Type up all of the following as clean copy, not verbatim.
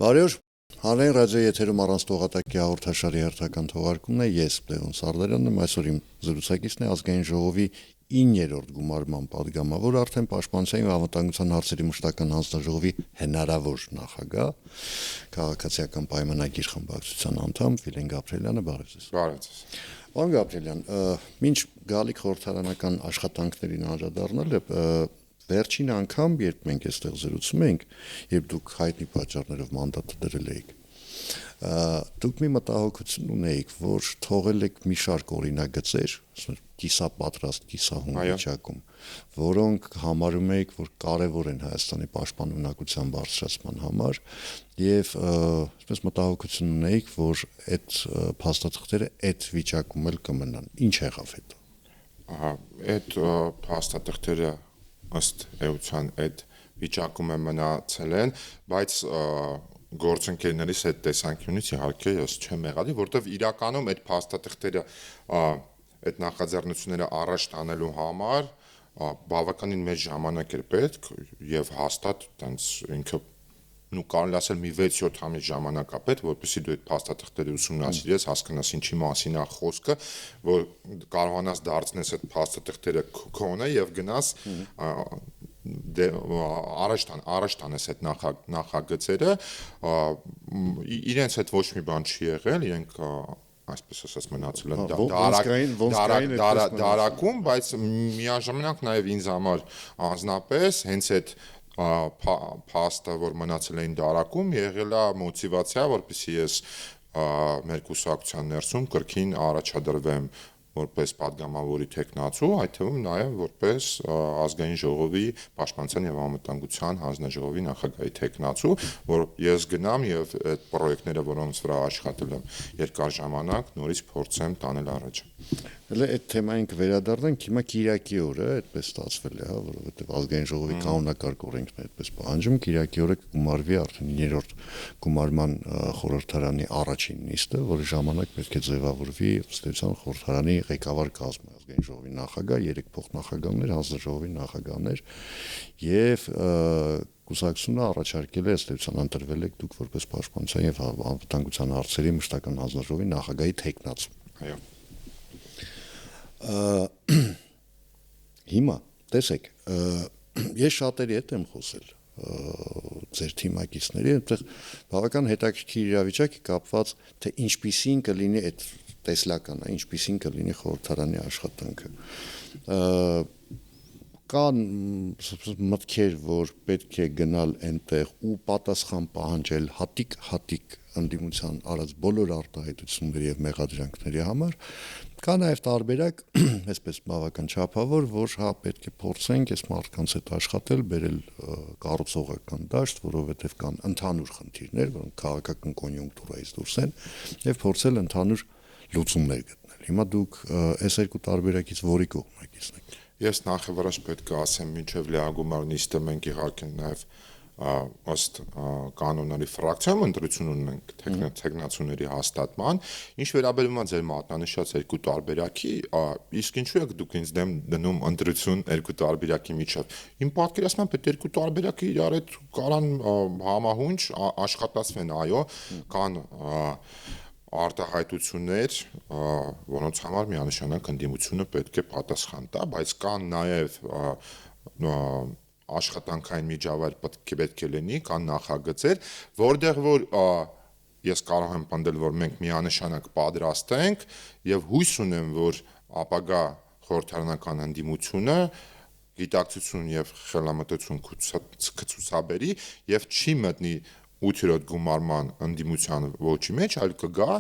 Բարի օր, հանրային ռադիոյի եթերում առանց տողատակի հաղորդաշարի հերթական թողարկումն է, ես Լևոն Սարդարյանն եմ, այսօր իմ զրուցակիցն է ազգային ժողովի 9-րդ գումարման падգամավոր, արդեն Պաշտպանության և անվտանգության հարցերի մշտական հանձնաժողովի հնարավոր նախագահ, քաղաքացիական պայմանագիր խմբակցության անդամ Վիլեն Գաբրիելյանը, բարև ձեզ։ Բարև ձեզ։ Պարոն Գաբրիելյան, մինչ գալիք խորհրդարանական աշխատանքներին անդրադառնալը, վերջին անգամ, երբ մենք այստեղ զրուցում ենք, երբ դուք հայտնի պատճառներով մանդատը դրել էիք, դուք մի մտահոգություն ունեիք, որ թողել եք մի շարք օրինագծեր, կիսապատրաստ, կիսահուն վիճակում, որոնք համարում էիք, որ կարևոր են Հայաստանի պաշտպանունակության բարձրացման համար, եւ այսպես մտահոգություն ունեիք, որ այդ փաստաթղթերը այդ վիճակում էլ կմնան։ Ինչ եղավ հետո։ Այդ փաստաթղթերը ըստ էության այդ վիճակում մնացել են, բայց գործընկերներիս այդ տեսանկյունից իհարկե ես չեմ եղալի, որտեվ իրականում այդ փաստաթղթերը այդ նախաձեռնությունները առաջ տանելու համար բավականին մեծ ժամանակ էր պետք եւ հաստատ տենց ինքը կարելի ասել մի 6-7 ամիս ժամանակ է պետք, որպեսզի դու այդ փաստաթղթերը ուսումնասիրես, հասկանաս ինչի մասին է խոսքը, որ կարողանաս դարձնես այդ փաստաթղթերը քոնը եւ գնաս առաջ տանես այդ նախագծերը, իրենց հետ ոչ մի բան չի եղել, իրենք այսպես ասած մնացել են դարակում, բայց միաժամանակ նաև ինձ համար անձնապես հենց այդ փաստը, որ մնացել էին դարակում, եղել է մոտիվացիա, որպեսզի ես մեր կուսակցության ներսում կրկին առաջադրվեմ որպես падգամավորի թեկնածու, այդ թվում նաև որպես ազգային ժողովի պաշտպանության և անվտանգության հանձնաժողովի նախագահի թեկնածու, որ ես գնամ եւ այդ պրոյեկտները, որոնց վրա աշխատել եմ երկար ժամանակ, նորից փորձեմ տանել առաջ։ Հələ այդ թեմային կվերադառնանք, հիմա Կիրակի օրը այդպես ստացվել է, որովհետեւ ազգային ժողովի կանոնակարգ օրենքն է այդպես պահանջում, Կիրակի օրը կգումարվի արդեն 9-րդ գումարման խորհրդարանի առաջին նիստը, որի ժամանակ պետք է ձևավորվի ըստ էության խորհրդարանի ղեկավար կազմը, ազգային ժողովի նախագահ, 3 փոխնախագահներ, հանձնաժողովի նախագահներ եւ կուսակցությունը առաջարկել է ըստ էության ընտրվել եք դուք որպես պաշտպանության եւ անվտանգության հարցերի մշտական հանձնաժողովի նախագահի թեկնածու։ Այո։ Հիմա տեսեք, ես շատերի հետ եմ խոսել ձեր թիմակիցների, այնտեղ բավական հետաքրքիր իրավիճակ է կապված, թե ինչպիսին կլինի այդ տեսլականը, ինչպիսին կլինի խորհրդարանի աշխատանքը։ Կան մտքեր, որ պետք է գնալ այնտեղ ու պատասխան պահանջել հատիկ ընդդիմության արած բոլոր արտահայտությունների եւ մեղադրանքների համար, կա նաեւ տարբերակ, այսպես բավական չափավոր, որ հա պետք է փորձենք այս մարդկանց հետ աշխատել, բերել կառուցողական դաշտ, որովհետեւ կան ընդհանուր խնդիրներ, որոնք քաղաքական կոնյունկտուրայից դուրս են, եւ փորձել ընդհանուր լուծումներ գտնել։ Հիմա դուք այս երկու տարբերակից որի կողմնակիցն եք։ Ես նախևառաջ պետք է ասեմ, մինչև լիագումար նիստը մենք իհարկե նաև ըստ կանոնների ֆրակցիայում ընտրություն ունենք թեկնածուների հաստատման, ինչ վերաբերում է ձեր մատնանշած երկու տարբերակի, իսկ ինչու եք դուք ինձ դեմ դնում ընտրություն երկու տարբերակի միջև։ Իմ պատկերացմամբ այդ երկու տարբերակը իրար հետ կարան համահունչ աշխատացվեն, այո, կան արտահայտություններ, որոնց համար միանշանակ ընդդիմությունը պետք է պատասխան տա, բայց կան նաև աշխատանքային միջավայր պետք է լինի, կան նախագծեր, որտեղ որ ես կարող եմ պնդել, որ մենք միանշանակ պատրաստ ենք եւ հույս ունեմ, որ ապագա խորհրդարանական ընդդիմությունը գիտակցություն եւ խելամտություն կցուցաբերի եւ չի մտնի 8-րդ գումարման ընդդիմության ոչի մեջ, այլ կգա,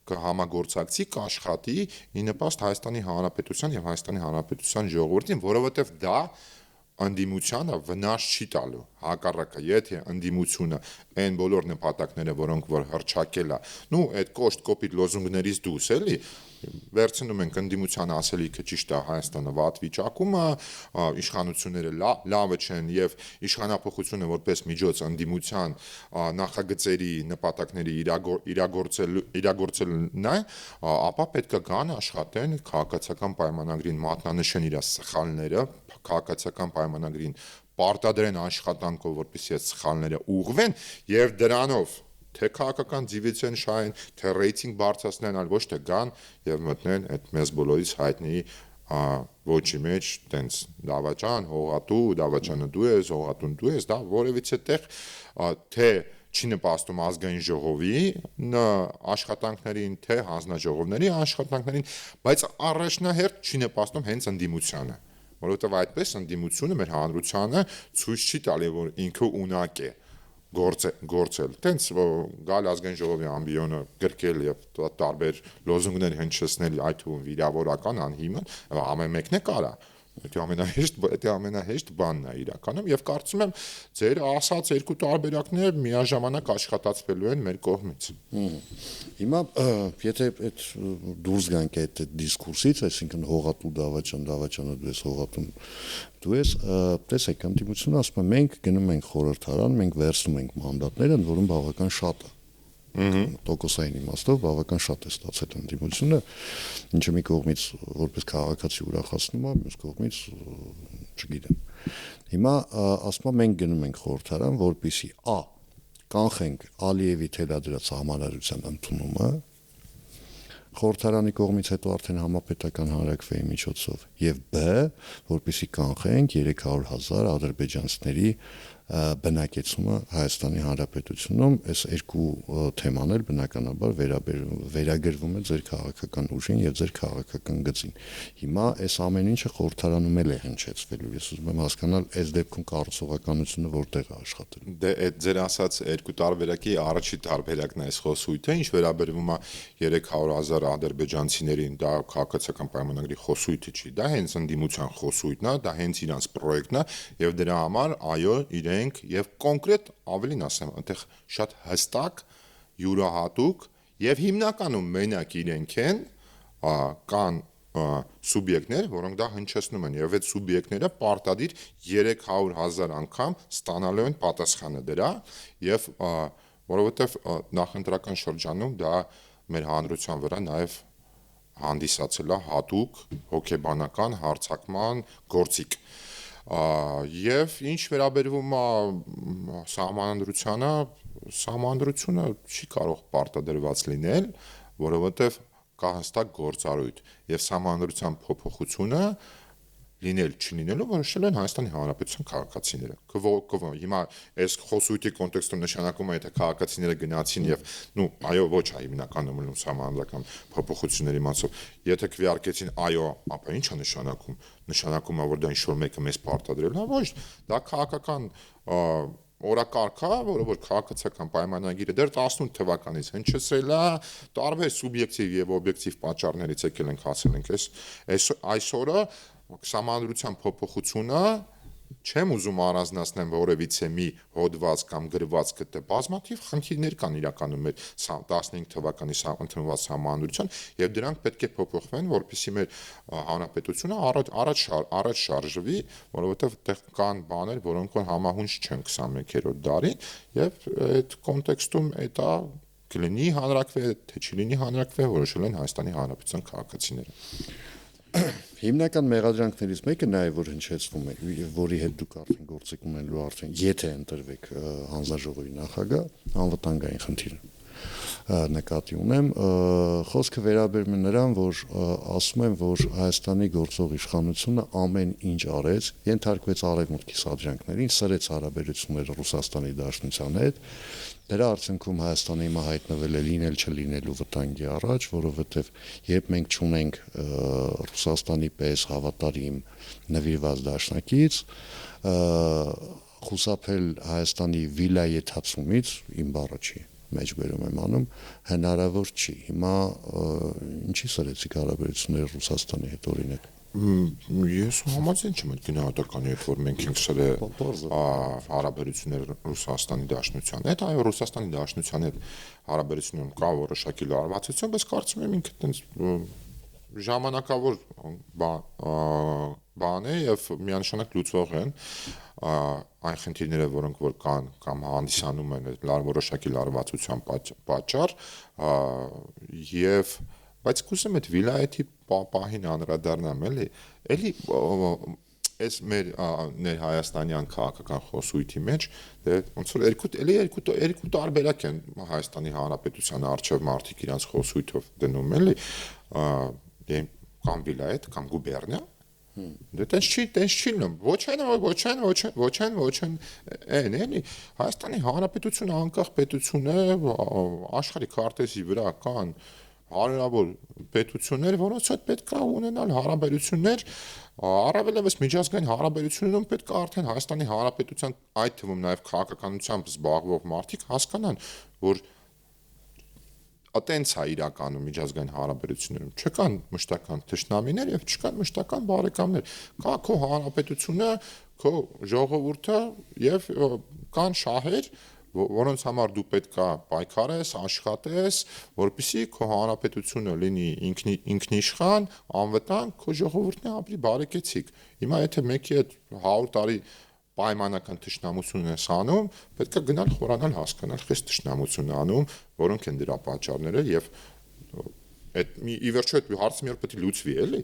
կհամագործակցի, կաշխատի ի նպաստ Հայաստանի Հանրապետության եւ Հայաստանի Հանրապետության ժողովրդին, որովհետեւ դա ընդդիմությանը վնաս չի տալու, հակառակը, եթե ընդդիմությունը այն բոլոր նպատակները, որոնք որ հռչակել է, այդ կոշտ կոպիտ լոզունգներից դուրս էլի, վերցնում ենք ընդդիմության ասելիքը ճիշտ է Հայաստանը վատ վիճակում է, իշխանությունները լավը չեն եւ իշխանապողությունը որպես միջոց ընդդիմության նախագծերի նպատակների իրագործելն է, ապա պետք է գան աշխատեն քաղաքացիական պայմանագրին մատնանշեն իր սխալները, քաղաքացիական պայմանագրին պարտադրեն աշխատանքով, որպեսզի այդ սխալները ուղղվեն եւ դրանով թե քաղաքական դիվիդենդ շահեն, թե ռեյտինգ բարձրացնեն, այլ ոչ թե գան եւ մտնեն այդ մեզ բոլորից հայտնի ոչի մեջ տենց դավաճանը դու ես, հողատուն դու ես, դա որևիցե տեղ թե չի նպաստում ազգային ժողովի աշխատանքներին, թե հանձնաժողովների աշխատանքներին, բայց առաջնահերթ չի նպաստում հենց ընդդիմությանը, որովհետև այդպես ընդդիմությունը մեր հանրությանը ցույց չի տալի, որ ինքը ունակ է գործել, տենց գալ ազգային ժողովի ամբիոնը գրկել եւ տարբեր լոզունգներ հնչեցնել, այդ թվում վիրավորական անհիմն, ամեն մեկն է կարա։ Դա ամենահեշտ բանն է իրականում եւ կարծում եմ ձեր ասած երկու տարբերակները միաժամանակ աշխատացվելու են մեր կողմից։ Հիմա եթե այդ դուրս գանք այդ դիսկուրսից, այսինքն հողատու դավաճանը դու ես, հողատուն դու ես, տեսեք, ընդդիմությունը ասում է մենք գնում ենք խորհրդարան, մենք վերցնում ենք մանդատները, ընդ որում բավական շատ է։ Տոկոսային իմաստով բավական շատ է ստացել ընդդիմությունը, ինչը մի կողմից որպես քաղաքացի ուրախացնում է, մյուս կողմից չգիտեմ։ Հիմա ասում եմ մենք գնում ենք խորհրդարան, որպեսզի կանխենք Ալիևի թելադրած համալարության ընդունումը, խորհրդարանի կողմից հետո արդեն համապետական հանրաքվեի միջոցով, եւ որպեսզի կանխենք 300,000 ադրբեջանցիների բնակեցումը Հայաստանի Հանրապետությունում, այս երկու թեման էլ բնականաբար վերագրվում է ձեր քաղաքական ուժին եւ ձեր քաղաքական գծին։ Հիմա այս ամեն ինչը խորհրդարանում էլ է հնչեցվելու։ Ես ուզում եմ հասկանալ, այս դեպքում կառուցողականությունը որտեղ է աշխատելու։ Դե այդ ձեր ասած երկու տարբերակի առաջի տարբերակն է այս խոսույթը, ինչ վերաբերվում է 300,000 ադրբեջանցիներին, դա քաղաքացիական պայմանագրի խոսույթը չի, դա հենց ընդդիմության խոսույթն է, դա հենց իրանց պրոյեկտն է եւ դրա համար այո, եւ կոնկրետ ավելին ասեմ, այնտեղ շատ հստակ, յուրահատուկ եւ հիմնականում մենակ իրենք են կան սուբյեկտներ, որոնք դա հնչեցնում են եւ այդ սուբյեկտները պարտադիր 300,000 անգամ ստանալու են պատասխանը դրա եւ որովհետեւ նախընտրական շրջանում դա մեր հանրության վրա նաեւ հանդիսացել է հատուկ հոգեբանական հարձակման գործիք եւ ինչ վերաբերվում է սահմանադրությունը չի կարող պարտադրված լինել, որովհետեւ կա հստակ գործառույթ եւ սահմանադրության փոփոխությունը լինել չլինելու որոշել են Հայաստանի Հանրապետության քաղաքացիները։ Հիմա այս խոսույթի կոնտեքստում նշանակում է, եթե քաղաքացիները գնացին եւ այո, ոչ այ հիմնականում ելնում սահմանադրական փոփոխությունների մասով, եթե քվեարկեցին այո, ապա ի՞նչ է նշանակում։ Նշանակում է, որ դա ինչ-որ մեկը մեզ պարտադրել է, ոչ, դա քաղաքական օրակարգ է, որը որ քաղաքացիական պայմանագիրը դեռ 18 թվականից հնչեցրել է, տարբեր սուբյեկտիվ եւ օբյեկտիվ պատճառներից եկել ենք հասել ենք այսօրը սահմանադրության փոփոխությունը չեմ ուզում առանձնացնել որևիցե մի հոդված կամ գրված կտե բազմաթիվ խնդիրներ կան իրականում մեր 15 թվականի ընդունված սահմանադրության եւ դրանք պետք է փոփոխվեն, որպեսզի մեր հանրապետությունը առաջ շարժվի, որովհետեւ այդտեղ կան բաներ, որոնք որ համահունչ չեն 21-րդ դարին եւ այդ կոնտեքստում դա կլինի հանրաքվե, թե չլինի հանրաքվե, որոշել են Հայաստանի Հանրապետության քաղաքացիները։ Հիմնական մեղադրանքներից մեկը նաև որ հնչեցվում է, որի հետ դուք արդեն գործիք ունենալու արդեն, եթե ընտրվեք հանձնաժողովի նախագահ, անվտանգային խնդիրը նկատի ունեմ, խոսքը վերաբերում է նրան, որ ասում են, որ Հայաստանի գործող իշխանությունը ամեն ինչ արեց, ենթարկվեց արևմուտքի սադրանքներին, սրեց հարաբերությունները Ռուսաստանի Դաշնության հետ, դրա արդյունքում Հայաստանը հիմա հայտնվել է լինել չլինելու վտանգի առաջ, որովհետև երբ մենք չունենք Ռուսաստանի պես հավատարիմ նվիրված դաշնակից, խուսափել Հայաստանի վիլայեթացումից իմ բառը չի մեջբերում եմ անում, հնարավոր չի։ Հիմա ինչի սրեցիք հարաբերությունները Ռուսաստանի հետ օրինակ։ Ես համաձայն չեմ այդ գնահատականի հետ, որ մենք ենք սրել հարաբերությունները Ռուսաստանի Դաշնության հետ, այո, Ռուսաստանի Դաշնության հետ հարաբերությունում կա որոշակի լարվածություն, բայց կարծում եմ ինքը տենց ժամանակավոր բան է եւ միանշանակ լուծվող են այն խնդիրները, որոնք որ կան կամ հանդիսանում են որոշակի լարվածության պատճառ եւ բայց կուսեմ այդ վիլայեթի պահին անդրադառնամ էլի այս մեր Հայաստանյան քաղաքական խոսույթի մեջ դե ոնց որ երկու տարբերակ են Հայաստանի Հանրապետության արչև մարդիկ իրանց խոսույթով դնում էլի դե կամ վիլայետ կամ գուբերնիա դե տես չի լնում ոչ այն էլի Հայաստանի Հանրապետությունը անկախ պետություն է աշխարհի քարտեզի վրա կան հարյուրավոր պետություններ, որոնց հետ պետք է ունենալ հարաբերություններ, առավելևս միջազգային հարաբերություններում պետք է արդեն Հայաստանի Հանրապետության այդ թվում նաև քաղաքականությամբ զբաղվող մարդիկ հասկանան, որ այտենց է իրականում միջազգային հարաբերություններում չկան մշտական թշնամիներ եւ չկան մշտական բարեկամներ, կա քո հանրապետությունը, քո ժողովուրդը եւ կան շահեր որոնց համար դու պետք է պայքարես, աշխատես, որպեսզի քո հանրապետությունը լինի ինքնիշխան, անվտանգ, քո ժողովուրդն ապրի բարեկեցիկ։ Հիմա եթե մեկի հետ 100 տարի պայմանական թշնամություն ես անում, պետք է գնալ խորանալ հասկանալ, քեզ թշնամություն անում, որոնք են դրա պատճառները եւ այդ ի վերջո այդ հարցը մի օր պետք է լուծվի, էլի։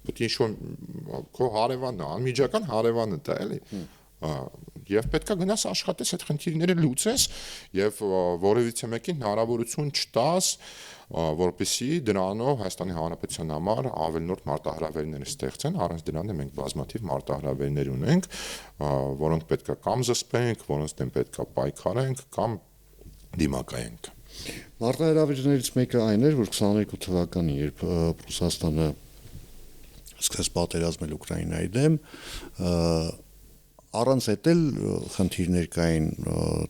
Պետք է ինչ-որ քո հարևանն է, անմիջական հարևանը դա էլի։ Եվ պետք է գնաս աշխատես այդ խնդիրները լուծես եւ որևիցե մեկին հնարավորություն չտաս որպեսզի դրանով Հայաստանի Հանրապետության համար ավելնորդ մարտահրավերներ ստեղծեն առանց դրան մենք բազմաթիվ մարտահրավերներ ունենք որոնք պետք է կամ զսպենք որոնց դեմ պետք է պայքարենք կամ դիմակայենք Մարտահրավերներից մեկը այն էր որ 22 թվականին երբ Ռուսաստանը սկսեց պատերազմել Ուկրաինայի դեմ առանց այդ էլ խնդիրներ կային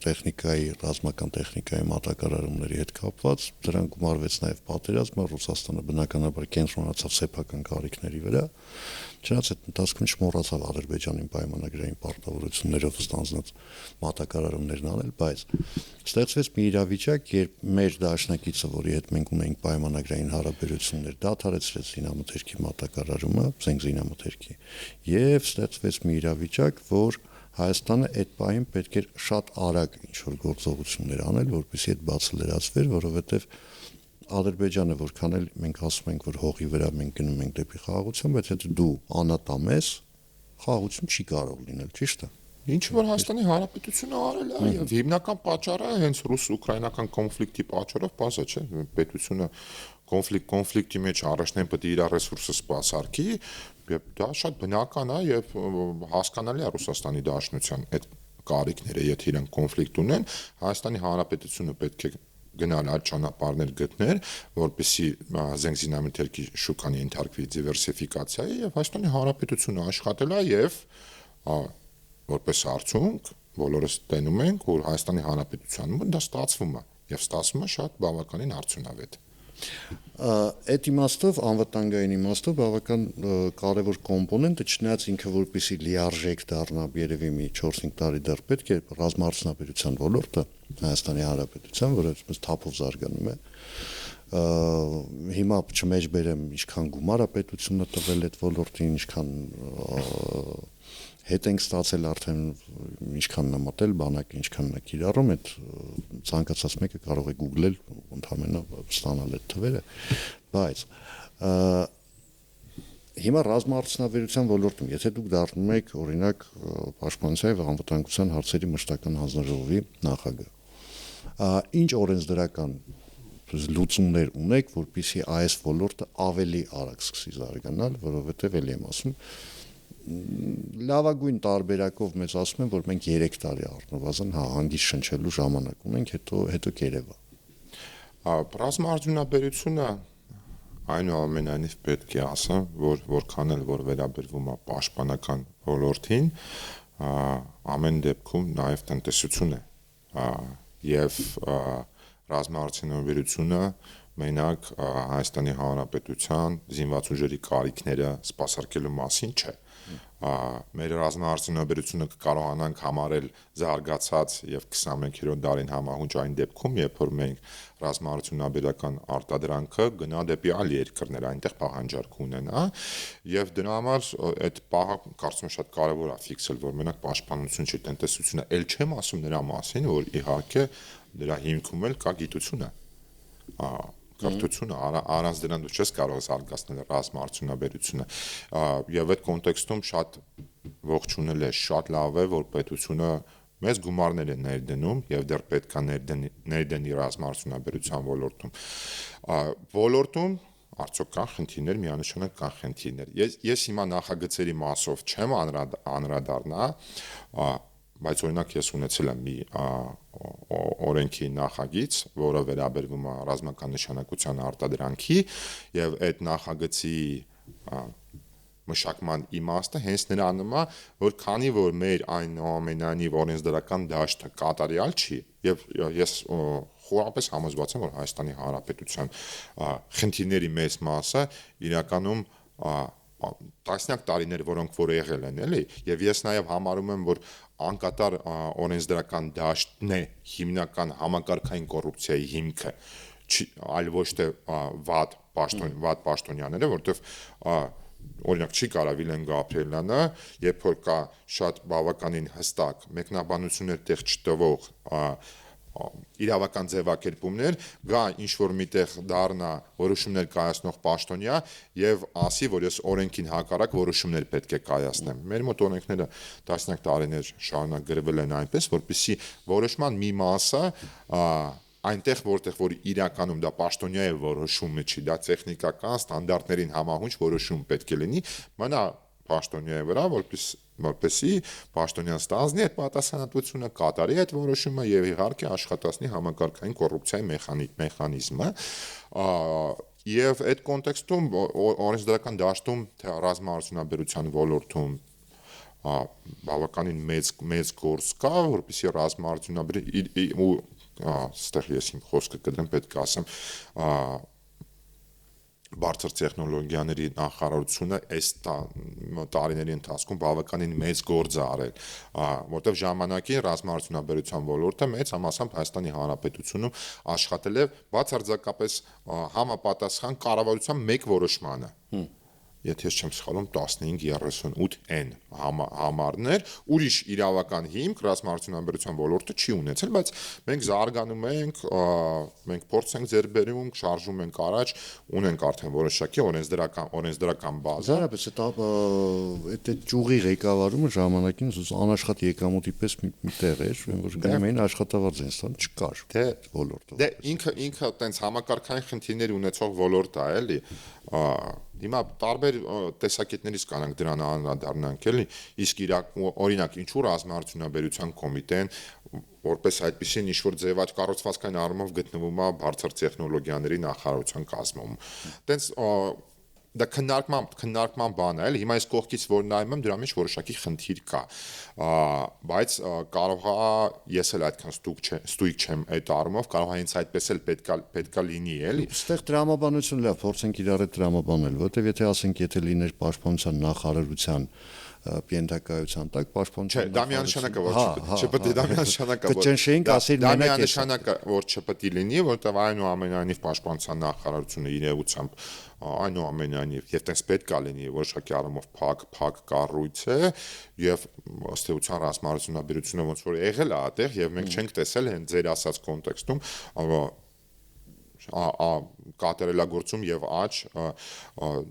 տեխնիկայի, ռազմական տեխնիկայի մատակարարումների հետ կապված, դրան գումարվեց նաև պատերազմը, Ռուսաստանը բնականաբար կենտրոնացավ սեփական կարիքների վրա, չնայած այդ ընթացքում չմոռացավ Ադրբեջանին պայմանագրային պարտավորություններով ստանձնած մատակարարումներն անել, բայց ստեղծվեց մի իրավիճակ, երբ մեր դաշնակիցը, որի հետ մենք ունենք պայմանագրային հարաբերություններ, դադարեցրեց զինամթերքի մատակարարումը, զենք զինամթերքի, եւ ստեղծվեց մի իրավիճակ, որ Հայաստանը այդ պահին պետք էր շատ արագ ինչ-որ գործողություններ անել, որպեսզի այդ բացը լրացվեր, որովհետեւ Ադրբեջանը որքան էլ մենք ասում ենք, որ հողի վրա մենք գնում ենք դեպի խաղաղություն, բայց եթե դու անատամ ես, խաղաղություն չի կարող լինել, ճիշտ է։ Ինչ որ Հայաստանի Հանրապետությունը արել է եւ հիմնական պատճառը հենց ռուս-ուկրաինական կոնֆլիկտի պատճառով բացա չէ պետությունը կոնֆլիկտի մեջ առաջնային պետք է իր ռեսուրսը սպասարկի եւ դա շատ բնական է եւ հասկանալի է Ռուսաստանի Դաշնության այդ կարիքները եթե իրենք կոնֆլիկտ ունեն Հայաստանի Հանրապետությունը պետք է գնալ այդ ճանապարհներ գտներ, որպեսզի զենք զինամթերքի շուկան ենթարկվի դիվերսիֆիկացիայի եւ Հայաստանի Հանրապետությունը աշխատել է եւ որպես արդյունք բոլորս տենում ենք, որ Հայաստանի Հանրապետությանում դա ստացվում է եւ ստացվում է շատ բավականին արդյունավետ։ Այդ իմաստով անվտանգային իմաստով բավական կարևոր կոմպոնենտը չնայած ինքը որպեսի լիարժեք դառնա երևի մի 4-5 տարի դեռ պետք է ռազմաարդյունաբերության ոլորտը Հայաստանի Հանրապետության, որը այսպես թափով զարգանում է հիմա չմեջբերեմ ինչքան գումար է պետությունը տվել այդ ոլորտին, ինչքան հետ ենք ստացել արդեն ինչքան նամատել բանակը ինչքան է կիրառում այդ ցանկացած մեկը կարող է գուգլել ընդհանրապես ստանալ այդ թվերը բայց հիմա ռազմաարդյունաբերության ոլորտում եթե դուք դառնում եք օրինակ պաշտպանության եւ անվտանգության հարցերի մշտական հանձնաժողովի նախագահ ինչ օրենսդրական լուծումներ ունեք որպեսզի այս ոլորտը ավելի արագ սկսի զարգանալ որովհետեւ ելի եմ ասում լավագույն տարբերակով մեզ ասում են որ մենք 3 տարի առնվազն հանգիստ շնչելու ժամանակ ունենք հետո կերևա ռազմաարդյունաբերությունը այնուամենայնիվ պետք է ասեմ որ որքան էլ որ վերաբերվում է պաշտպանական ոլորտին ամեն դեպքում նաև տնտեսություն է եւ ռազմաարդյունաբերությունը մենակ Հայաստանի Հանրապետության զինված ուժերի կարիքները սպասարկելու մասին չէ մեր ռազմաարդյունաբերությունը կարողանանք համարել զարգացած եւ 21-րդ դարին համահունչ այն դեպքում, երբ որ մենք ռազմաարդյունաբերական արտադրանքը գնա դեպի այլ երկրներ, այնտեղ պահանջարկ ունենա եւ դրա համար այդ պահը կարծում եմ շատ կարեւոր է ֆիքսել, որ մենակ պաշտպանություն չի տնտեսությունը, ել չեմ ասում նրա մասին, որ իհարկե դրա հիմքում էլ կա գիտությունը կրթությունը առանց դրան դու չես կարող զարգացնել ռազմաարդյունաբերությունը եւ այդ կոնտեքստում շատ ողջունել է, շատ լավ է, որ պետությունը մեծ գումարներ է ներդնում եւ դեռ պետք է ներդնի ռազմաարդյունաբերության ոլորտում արդյոք կան խնդիրներ, միանշանակ կան խնդիրներ։ Ես հիմա նախագծերի մասով չեմ անդրադառնա, բայց օրինակ ես ունեցել եմ մի օրենքի նախագիծ, որը վերաբերվում է ռազմական նշանակության արտադրանքի եւ այդ նախագծի մշակման իմաստը հենց նրանում է, որ քանի որ մեր այնուամենայնիվ օրենսդրական դաշտը կատարյալ չի եւ ես խորապես համոզված եմ, որ Հայաստանի Հանրապետության խնդիրների մեծ մասը իրականում տասնյակ տարիներ, որոնք որ եղել են, էլի, եւ ես նաեւ համարում եմ, որ անկատար օրենսդրական դաշտն է հիմնական համակարգային կոռուպցիայի հիմքը, այլ ոչ թե վատ պաշտոնյաները, որտեվ օրինակ չի կարա Վիլեն Գաբրիելյանը, երբ որ կա շատ բավականին հստակ մեկնաբանություններ տեղ չտվող իրավական ձևակերպումներ, գա ինչ-որ միտեղ դառնա որոշումներ կայացնող պաշտոնյա եւ ասի, որ ես օրենքին հակառակ որոշումներ պետք է կայացնեմ։ Մեր մոտ օրենքները տասնյակ տարիներ շարունակ գրվել են այնպես, որպեսզի որոշման մի մասը այնտեղ որտեղ որ իրականում դա պաշտոնյա է որոշումը չի, դա տեխնիկական ստանդարտներին համահունչ որոշում պետք է լինի, մնա պաշտոնյայի վրա, որպեսզի պաշտոնյան ստանձնի այդ պատասխանատվությունը, կատարի այդ որոշումը եւ իհարկե աշխատացնի համակարգային կոռուպցիայի մեխանիզմը, եւ այդ կոնտեքստում օրենսդրական դաշտում թե ռազմաարդյունաբերության ոլորտում բավականին մեծ գործ կա, որպեսզի ռազմաարդյունաբերությունը ստեղ ես իմ խոսքը կդրեմ, պետք է ասեմ, բարձր տեխնոլոգիաների նախարարությունը այս տարիների ընթացքում բավականին մեծ գործ է արել, որտեղ ժամանակին ռազմաարդյունաբերության ոլորտը մեծ համասամբ Հայաստանի Հանրապետությունում աշխատել է բացարձակապես համապատասխան կառավարության մեկ որոշմանը։ Եթե ես չեմ սխալվում 1538N համարներ, ուրիշ իրավական հիմք ռազմաարդյունաբերության ոլորտը չի ունեցել, բայց մենք զարգանում ենք, մենք փորձ ենք ձեռք բերում, շարժում ենք առաջ, ունենք արդեն որոշակի օրենսդրական բազա։ Զարապես այդ ճյուղի ղեկավարումը ժամանակին անաշխատ եկամուտի պես մի տեղ էր, որ գնում էին աշխատավարձ են ստանում, չկար ոլորտը։ Դե ինքը տենց համակարգային խնդիրներ ունեցող ոլորտ է, էլի։ Հիմա տարբեր տեսակետներից կանանք դրան անդրադառնանք, էլի, իսկ օրինակ ինչու ռազմաարդյունաբերության կոմիտեն որպես այդպիսին ինչ-որ ձևաչ կառուցվածքային առումով գտնվում է բարձր տեխնոլոգիաների նախարարության կազմում։ Տենց դա քննարկման բան է, էլի, հիմա այս կողքից որ նայում եմ, դրա մեջ որոշակի խնդիր կա, բայց կարող է ես էլ այդքան ստույգ չեմ այդ առումով, կարող է հենց այդպես էլ պետքա լինի, էլի։ Այստեղ տրամաբանություն լավ, փորձենք իրար հետ տրամաբանել, որտեվ եթե ասենք, եթե լիներ պաշտպանության նախարարության պիենտակայության տակ պաշտպանության դա միանշանակ է, որ չպետք է դա միանշանակ է, կճնշեինք, ասել դա միանշանակ է, որ չպետք է լինի, որտեղ այնուամենայնիվ պաշտպանության նախարարությունը իր էությամբ այնուամենայնիվ եւ տես պետք է լինի որոշակի առումով փակ կառույց է եւ ըստ էության ռազմաարդյունաբերությունը ոնց որ եղել է այդտեղ եւ մենք չենք տեսել հենց ձեր ասած կոնտեքստում կատարելագործում եւ աճ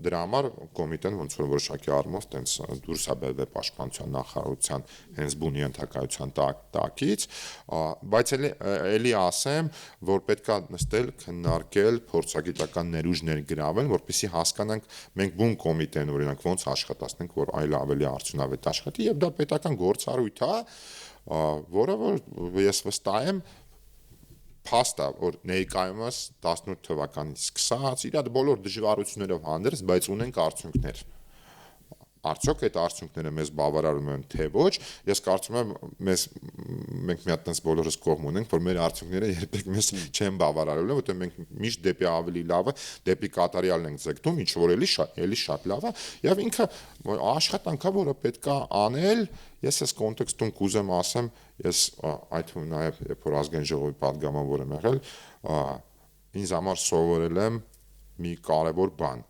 դրա համար կոմիտեն ոնց որ որոշակի առումով տենց դուրս է բերվել պաշտպանության նախարարության հենց բունի ընդհակայության տակից, բայց էլի ասեմ, որ պետքա նստել, քննարկել, փորձագիտական ներուժներ գրավել, որպեսզի հասկանանք մենք բուն կոմիտեն օրինակ ոնց աշխատացնենք, որ այլ ավելի արդյունավետ աշխատի եւ դա պետական գործառույթ է, որը որ ես վստահ եմ փաստա, որ ներկայումս 18 թվականից սկսած իր բոլոր դժվարություններով հանդերձ, բայց ունենք արդյունքներ։ Արդյոք այդ արդյունքները մեզ բավարարում են թե ոչ, ես կարծում եմ մենք մի հատ տես բոլորս կողմ ունենք, որ մեր արդյունքները երբեք մեզ չեն բավարարել, որտեղ մենք միշտ դեպի ավելի լավը, դեպի կատարյալն ենք ձգտում, ինչ որ էլի շատ լավ է, եւ ինքը աշխատանք է, որը պետք է անել, ես այս կոնտեքստում կուզեմ ասեմ, ես այդ նաեւ երբ որ ազգային ժողովի պատգամավոր եմ եղել, ինձ համար սովորել եմ մի կարևոր բան,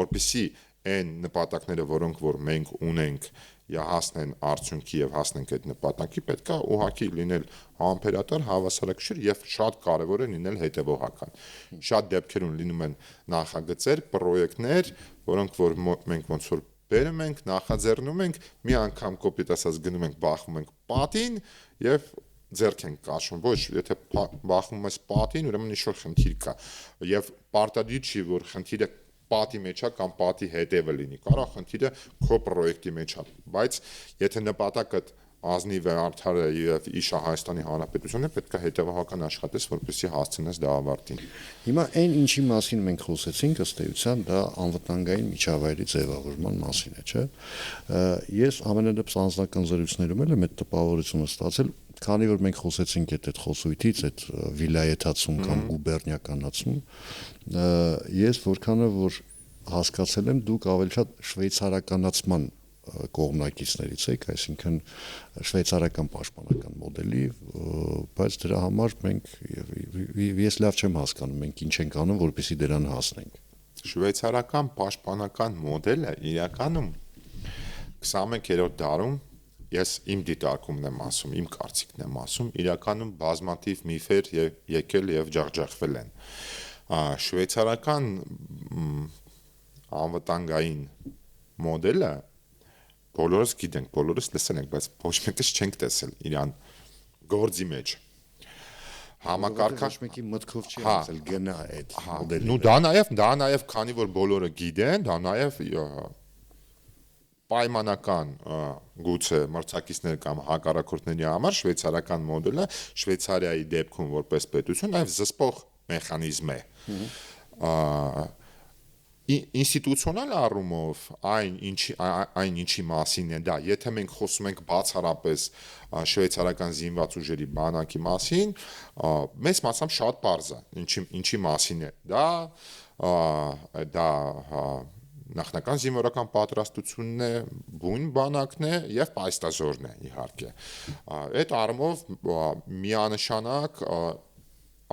որպեսզի այն նպատակները, որոնք որ մենք ունենք, հասնեն արդյունքի եւ հասնենք այդ նպատակի, պետք է ուղղակի լինել համբերատար, հավասարակշիռ եւ շատ կարեւոր է լինել հետեւողական։ Շատ դեպքերում լինում են նախագծեր, պրոյեկտներ, որոնք որ մենք ոնց որ բերում ենք, նախաձեռնում ենք, մի անգամ կոպիտ ասած գնում ենք, բախվում ենք պատին եւ ձեռք ենք կաշում, ոչ, եթե բախվում ես պատին, ուրեմն ինչ-որ խնդիր կա եւ պարտադիր չի, որ խնդիրը պատի մեջ է կամ պատի հետևը լինի, կարող խնդիրը քո պրոյեկտի մեջ է, բայց եթե նպատակը ազնիվ է, արդար է եւ իշա Հայաստանի Հանրապետությունը, պետք է հետեւողական աշխատես, որպեսզի հասցնես դա ավարտին։ Հիմա այն ինչի մասին մենք խոսեցինք, ըստ էության դա անվտանգային միջավայրի ձևավորման մասին է, չէ՞։ Ես ամենադեպս անձնական զրույցներում եմ այդ տպավորությունը ստացել, քանի որ մենք խոսեցինք այդ խոսույթից, այդ վիլայեթացում կամ գուբերնիականացում, ես որքանով որ հասկացել եմ, դուք ավելի շատ շվեյցարականացման կողմնակիցներից եք, այսինքն շվեյցարական պաշտպանական մոդելի, բայց դրա համար մենք ես լավ չեմ հասկանում, մենք ինչ ենք անում, որպեսզի դրան հասնենք։ Շվեյցարական պաշտպանական մոդելը իրականում 21-րդ դարում ես իմ դիտարկումն եմ ասում, իմ կարծիքն եմ ասում, իրականում բազմաթիվ միֆեր եկել եւ ջախջախվել են։ Շվեյցարական անվտանգային մոդելը բոլորս գիտենք, բոլորս լսել ենք, բայց ոչ մեկս չենք տեսել իրան գործի մեջ։ Համակարգը ոչ մեկի մտքով չի ասել գնա այդ մոդելին։ Նու դա նաեւ քանի որ բոլորը գիտեն, դա նաեւ պայմանական գուցե մրցակիցներ կամ հակառակորդների համար շվեյցարական մոդելը Շվեյցարիայի դեպքում որպես պետություն նաև զսպող մեխանիզմ է։ Ինստիտուցիոնալ առումով այն ինչի մասին է դա, եթե մենք խոսում ենք բացառապես շվեյցարական զինված ուժերի բանակի մասին, մեծ մասամբ շատ պարզ է, ինչի մասին է դա նախնական զինվորական պատրաստությունն է, բուն բանակն է եւ պայստազորն է իհարկե։ Այդ առումով միանշանակ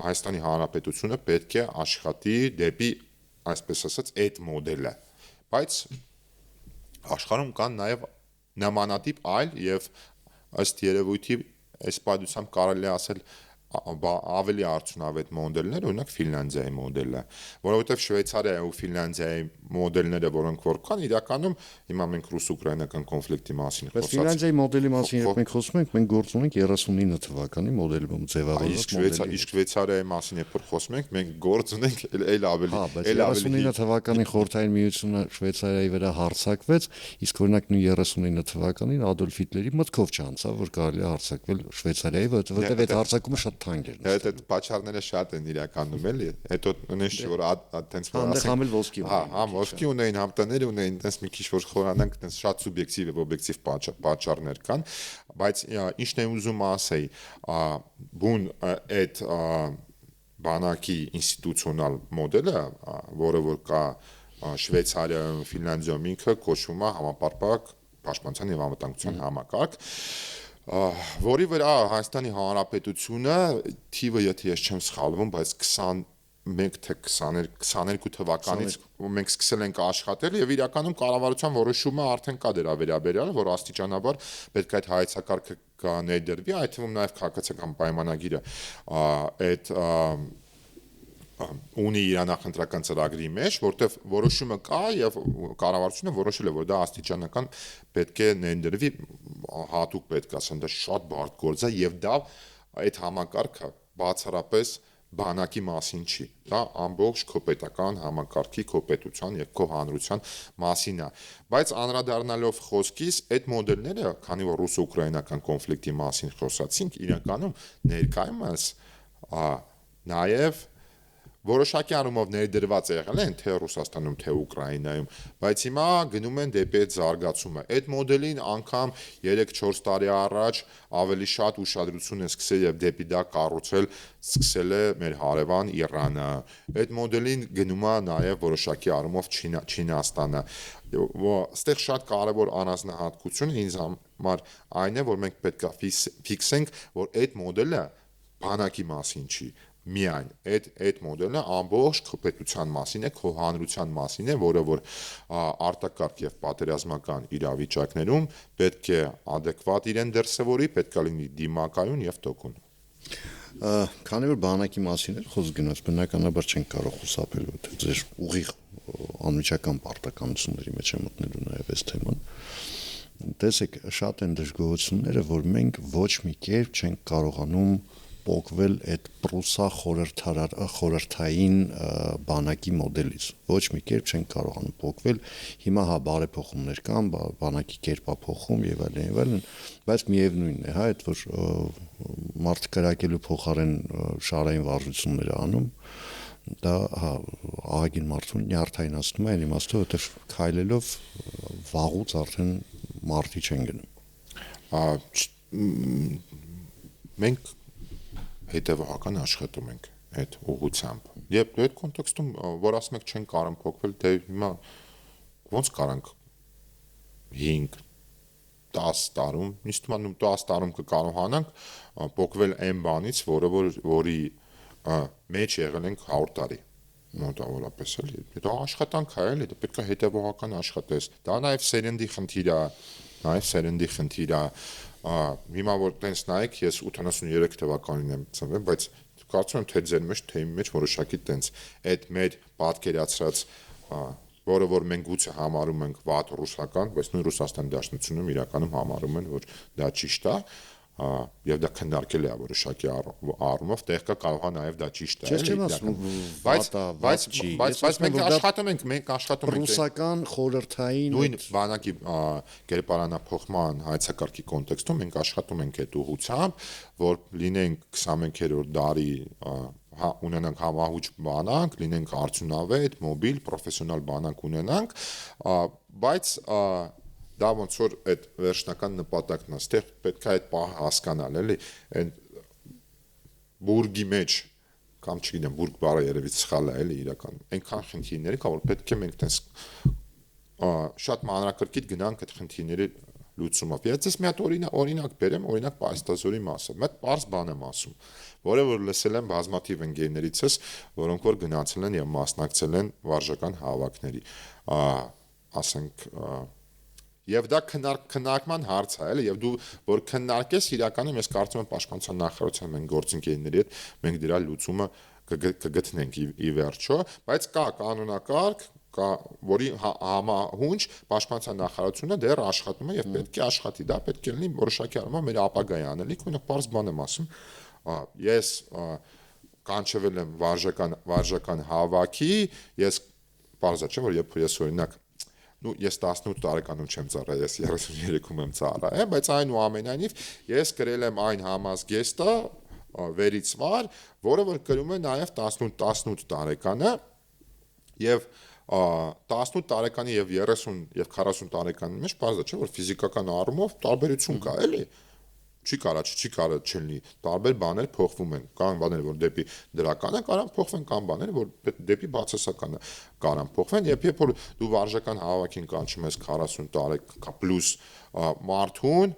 Հայաստանի Հանրապետությունը պետք է աշխատի դեպի, այսպես ասած, այդ մոդելը, բայց աշխարհում կան նաեւ նմանատիպ այլ եւ ըստ երևույթի այս պատմությամբ կարելի է ասել ավելի արդյունավետ մոդելներ, օրինակ Ֆինլանդիայի մոդելը, որովհետև Շվեյցարիայի ու Ֆինլանդիայի մոդելները, որոնք որ կան, իրականում հիմա մենք ռուս-ուկրաինական կոնֆլիկտի մասին խոսացինք։ Բայց Ֆինլանդիայի մոդելի մասին երբ մենք խոսում ենք, մենք գործ ունենք 39 թվականի մոդելում ձևավորված մոդելի։ Իսկ Շվեյցարիայի մասին երբ խոսում ենք, մենք գործ ունենք այլ ավելի։ 39 թվականին Խորհրդային Միությունը Շվեյցարիայի վրա հարձակվեց, իսկ օրինակ նույն 39 թվականին Ադոլֆ Հիտլերի մտքով չանցավ, որ կարելի է հարձակվել Շվեյցարիայի, որովհետև այդ հարձակումը շատ թանկ էր։ Այդ պատճառները շատ են իրականում էլի, հետո ունեն որ այդտենց որ ասենք, համ ոսկի ունեն։ Համ ոսկի ունեն, համ տներ ունեն, այդտենց մի քիչ որ խորանանք, այդտենց շատ սուբյեկտիվ եւ օբյեկտիվ պատճառներ կան, բայց ինչն է ուզում ասեի, բուն այդ բանակի ինստիտուցիոնալ մոդելը, որը որ կա Շվեյցարիայում, Ֆինլանդիայում, ինքը կոչվում է համապարփակ պաշտպանության եւ անվտանգության համակարգ, որի վրա Հայաստանի Հանրապետությունը թիվը, եթե ես չեմ սխալվում, բայց 21 թե 22 թվականից մենք սկսել ենք աշխատել եւ իրականում կառավարության որոշումը արդեն կա դրա վերաբերյալ, որ աստիճանաբար պետք է այդ հայեցակարգը ներդրվի, այդ թվում նաեւ քաղաքացիական պայմանագիրը այդ ունի իր նախընտրական ծրագրի մեջ, որտեղ որոշումը կա եւ կառավարությունը որոշել է, որ դա աստիճանական պետք է ներդրվի, հատուկ պետք է ասեմ, դա շատ բարդ գործ է եւ դա այդ համակարգը բացառապես բանակի մասին չի, դա ամբողջ քո պետական համակարգի, քո պետության եւ քո հանրության մասին է, բայց անդրադառնալով խոսքիս, այդ մոդելները, քանի որ ռուս-ուկրաինական կոնֆլիկտի մասին խոսացինք, իրականում ներկայումս նաեւ որոշակի առումով ներդրված եղել են թե Ռուսաստանում, թե Ուկրաինայում, բայց հիմա գնում են դեպի այդ զարգացումը։ Այդ մոդելին անգամ 3-4 տարի առաջ ավելի շատ ուշադրություն է սկսել եւ դեպի դա կառուցել սկսել է մեր հարևան Իրանը։ Այդ մոդելին գնում է նաեւ որոշակի առումով Չինաստանը։ Այստեղ շատ կարևոր առանձնահատկություն ինձ համար այն է, որ մենք պետք է ֆիքսենք, որ այդ մոդելը բանակի մասին չի, միայն այդ մոդելը ամբողջ քո պետության մասին է, քո հանրության մասին է, որը որ արտակարգ եւ պատերազմական իրավիճակներում պետք է adekvat իրեն դրսևորի, պետք է լինի դիմակայուն եւ տոկուն։ Քանի որ բանակի մասին էր խոսք գնաց, բնականաբար չենք կարող խուսափել, թե ձեր ուղիղ անմիջական պարտականությունների մեջ է մտնելու նաև այս թեման։ Տեսեք, շատ են դժգոհությունները, որ մենք ոչ մի կերպ չենք կարողանում պոկվել այդ պրուսա խորհրդային բանակի մոդելից։ Ոչ մի կերպ չենք կարողանում պոկվել։ Հիմա հա բարեփոխումներ կան, բանակի կերպափոխում եւ այլն, բայց միևնույնն է, հա, այդ որ մարդ կրակելու փոխարեն շարային վարժություններ անում, դա հա ահագին մարդուն նյարդայնացնում է, այն իմաստով, որտեղ քայլելով վաղուց արդեն մարդի չեն գնում։ Մենք հետևողական աշխատում ենք այդ ուղղությամբ։ Եվ այդ կոնտեքստում, որ ասում եք չեն կարող փոխվել, դե հիմա ոնց կարանք 5-10 տարում, իսկ 10 տարում կկարողանանք փոխվել այն բանից, որի մեջ եղել ենք 100 տարի։ Մոտավորապես էլի։ Դա աշխատանք է, էլի, դա պետք է հետևողական աշխատես։ Դա նաև սերնդի խնդիր է, հիմա որ տենց նայեք, ես 83 թվականին եմ ծնվել, բայց կարծում եմ թե ձեր մեջ, թե իմ մեջ որոշակի տենց այդ մեր պատկերացրած, որը որ մենք գուցե համարում ենք վատ ռուսական, բայց նույն Ռուսաստան Դաշնությունում իրականում համարում են, որ դա ճիշտ է, եւ դա քննարկել է որոշակի առումով, տեղ կա կարող է նաեւ դա ճիշտ է, բայց մենք աշխատում ենք ռուսական խորհրդային նույն բանակի կերպարանափոխման հայեցակարգի կոնտեքստում մենք աշխատում ենք այդ ուղղությամբ, որ լինենք 21-րդ դարի ունենանք համահուչ բանակ, լինենք արդյունավետ, մոբիլ, պրոֆեսիոնալ բանակ ունենանք, բայց դա ոնց որ այդ վերջնական նպատակն է, այստեղ պետք է այդ պահը հասկանալ, էլի, այն բուրգի մեջ, կամ չգիտեմ, բուրգ բառը երևի սխալ է, էլի, իրականում, այնքան խնդիրներ կա, որ պետք է մենք տես շատ մանրակրկիտ գնանք այդ խնդիրների լուծումով։ Ես ձեզ մի հատ օրինակ բերեմ, օրինակ Պայստազորի մասը։ Մեկ պարզ բան եմ ասում, որը որ լսել եմ բազմաթիվ ընկերներիցս, որոնք որ գնացել են եւ մասնակցել են վարժական հավաքների, ասենք Եվ դա քննարկման հարց է, էլի, եւ դու որ քննարկես իրականում ես կարծում եմ պաշտպանության նախարարության մենք գործընկերների հետ մենք դրա լուծումը կգտնենք ի վերջո, բայց կա կանոնակարգ, կա որի համահունչ պաշտպանության նախարարությունը դեռ աշխատում է եւ պետք է աշխատի, դա պետք է լինի որոշակի առումով մեր ապագայի անելիք, ունը պարզ բան եմ ասում, ես կանչվել եմ վարժական հավաքի, ես պարզ է, չէ՞ որ ես օրինակ ես 18 տարեկանում չեմ ծառայել, ես 33-ում եմ ծառայել, բայց այնուամենայնիվ ես գրել եմ այն համազգեստը վերից վար, որը որ գրում է նաև 18 տարեկանը եւ 18 տարեկանի եւ 30 եւ 40 տարեկանի մեջ բարձր չէ որ ֆիզիկական առումով տարբերություն կա, էլի չի կարա չլինի, տարբեր բաներ փոխվում են, կան բաներ, որ դեպի դրականը կարան փոխվեն, կան բաներ, որ դեպի բացասականը կարան փոխվեն, երբ որ դու վարժական հավաքին կանչում ես 40 տարեկան պլյուս մարդուն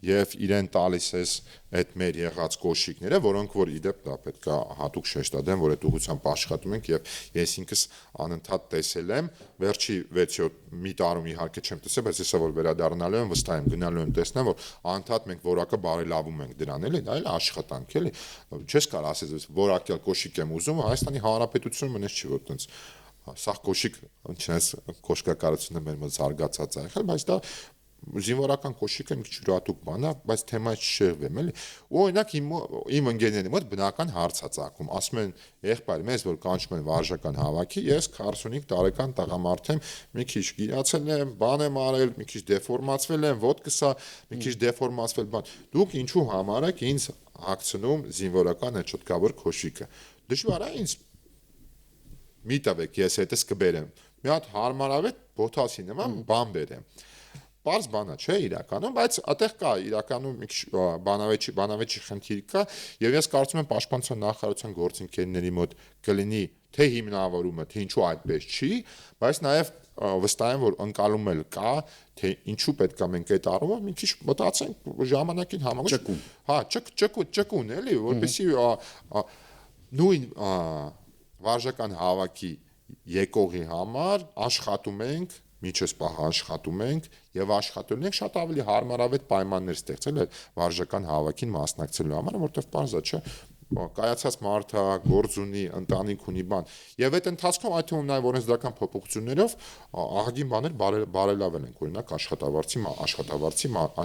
եւ իրեն տալիս ես այդ մեր եղած կոշիկները, որոնք որ իդեպ դա պետք է հատուկ շեշտադրեմ, որ այդ ուղղությամբ աշխատում ենք եւ ես ինքս անընդհատ տեսել եմ, վերջի 6-7 մի տարում իհարկե չեմ տեսել, բայց հեսա որ վերադառնալու եմ, վստահ եմ գնալու եմ տեսնեմ, որ անընդհատ մենք որակը բարելավում ենք դրան, էլի, դա էլ աշխատանք, էլի։ Չես կարող ասես որակյալ կոշիկ եմ ուզում, Հայաստանի Հանրապետությունը մնաց չի որ տենց սա կոշիկ, չնայած կոշկակարությունը մեր մոտ զարգացած է եղել, բայց դա զինվորական կոշիկը մի քիչ յուրատուկ բան է, բայց թեմայից չշեղվեմ, էլի։ Ու օրինակ իմ ընկերների մոտ բնական հարց է ծագում, ասում են, եղբայր, մեզ որ կանչում են վարժական հավաքի, ես 45 տարեկան տղամարդ եմ, մի քիչ գիրացել եմ, բան եմ արել, մի քիչ դեֆորմացվել եմ, ոդկս է, մի քիչ դեֆորմացվել բան։ Դուք ինչու համար եք ինձ հագցնում զինվորական այդ շտկավոր կոշիկը։ Դժվար է ինձ մի տվեք, ես հետս կբերեմ։ Մի հատ հարմարավետ բոթասի նման բան բերեմ։ Պարզ բան է, չէ, իրականում, բայց այդտեղ կա իրականում մի քիչ բանավեճի խնդիր կա, եւ ես կարծում եմ պաշտպանության նախարարության գործընկերների մոտ կլինի թե հիմնավորումը, թե ինչու այդպես չի, բայց նաև վստահ եմ, որ ընկալում էլ կա, թե ինչու պետք է մենք այդ առումով մի քիչ մտածենք ժամանակին համագործակցություն։ Ճկուն, էլի, որպեսզի նույն վարժական հավաքի եկողի համար աշխատում ենք, միջից պահ աշխատում ենք եւ աշխատում ենք շատ ավելի հարմարավետ պայմաններ ստեղծել այդ վարժական հավաքին մասնակցելու համար, որտեղ պարզա չէ կայացած մարդը գործ ունի, ընտանիք ունի բան եւ այդ ընթացքում այդ թվում նաեւ օրենսդրական փոփոխություններով ահագին բաներ բարելավել ենք, օրինակ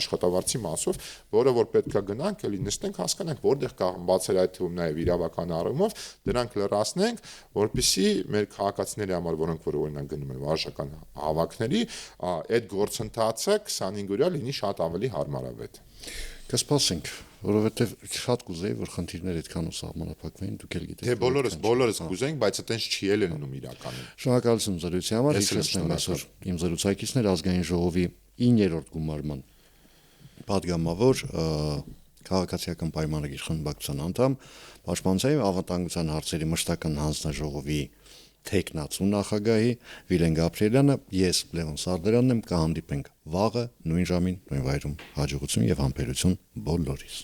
աշխատավարձի մասով, որը որ պետքա գնանք, էլի նստենք, հասկանանք, որտեղ կա բացել այդ թվում նաեւ իրավական առումով, դրանք լրացնենք, որպեսզի մեր քաղաքացիների համար, որոնք որ օրինակ գնում են վարժական հավաքների, այդ գործընթացը 25 օրյա լինի շատ ավելի հարմարավետ։ Կսպասենք, որովհետև շատ կուզեի, որ խնդիրները այդքան ու սահմանափակվեին, դուք էլ գիտեք։ Դե բոլորս կուզենք, բայց այտենց չի էլ լինում իրականում։ Շնորհակալություն զրույցի համար, հիշեցնեմ այսօր իմ զրուցակիցներ ազգային ժողովի 9-րդ գումարման падգամավոր քաղաքացիական պայմանագիր խմբակցության անդամ, Պաշտպանության անվտանգության հարցերի մշտական հանձնաժողովի թեկնածու նախագահի Վիլեն Գաբրիելյանը, ես Լևոն Սարդարանն եմ, կհանդիպենք վաղը նույն ժամին, նույն վայրում, հաջողություն եւ համբերություն բոլորիս։